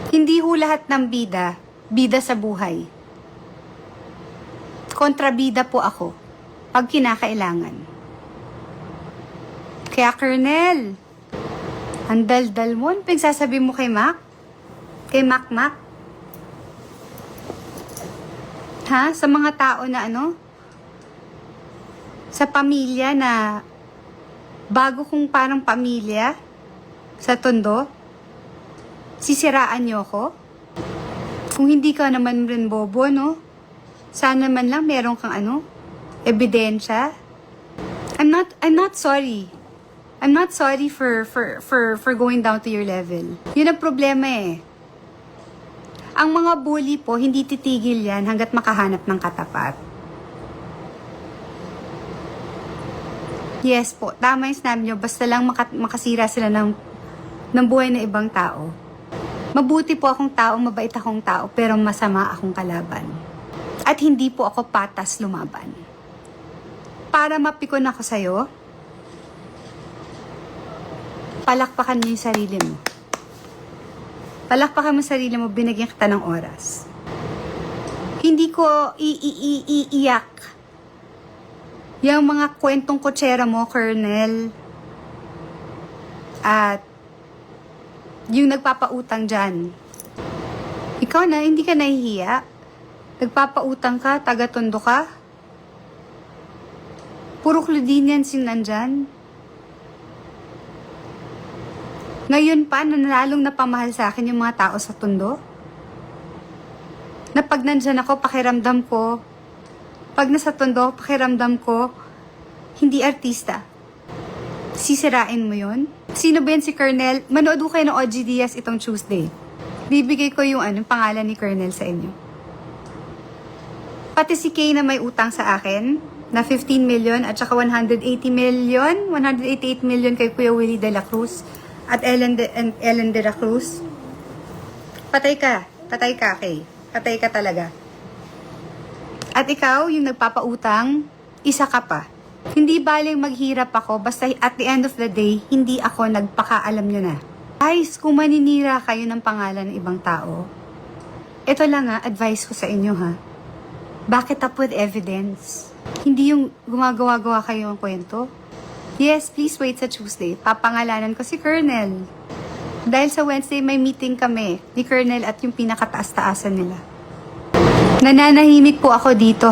Hindi ho lahat ng bida, bida sa buhay. Kontrabida po ako pag kinakailangan. Kaya Colonel, ang daldal mo, ano pinagsasabi mo kay Mac? Kay Mac? Ha? Sa mga tao na ano? Sa pamilya na bago kong parang pamilya sa Tondo? Sisiraan niyo ako? Kung hindi ka naman rin bobo, no? Sana man lang meron kang ano? Ebidensya? I'm not sorry. I'm not sorry for going down to your level. Yun ang problema eh. Ang mga bully po, hindi titigil yan hanggat makahanap ng katapat. Yes po, tama yung sinabi nyo, basta lang makasira sila ng buhay ng ibang tao. Mabuti po akong tao, mabait akong tao, pero masama akong kalaban. At hindi po ako patas lumaban. Para mapikon ako sa'yo, palakpakan mo yung sarili mo. Palakpakan mo sarili mo, binigyan kita ng oras. Hindi ko iiyak yung mga kwentong kutsera mo, Colonel. At yung nagpapautang dyan. Ikaw na, hindi ka nahihiya. Nagpapautang ka, taga-Tondo ka. Puro Claudinians yung nandyan. Ngayon pa, nanalong napamahal sa akin yung mga tao sa Tondo. Na pag nandyan ako, pakiramdam ko. Pag nasa Tondo, pakiramdam ko, hindi artista. Sisirain mo yon? Sino ba yan si Colonel? Manood ko kayo ng OG Diaz itong Tuesday. Bibigay ko yung pangalan ni Colonel sa inyo. Pati si Kay na may utang sa akin, na 15 million at saka 188 million kay Kuya Willie de la Cruz at Ellen de la Cruz. Patay ka, Kay. Patay ka talaga. At ikaw, yung nagpapautang, isa ka pa. Hindi baling maghirap ako, basta at the end of the day, hindi ako nagpakaalam nyo na. Guys, kung maninira kayo ng pangalan ng ibang tao, ito lang advice ko sa inyo Back it up with evidence. Hindi yung gumagawa-gawa kayo ng kwento. Yes, please wait sa Tuesday. Papangalanan ko si Colonel. Dahil sa Wednesday may meeting kami ni Colonel at yung pinakataas-taasan nila. Nananahimik po ako dito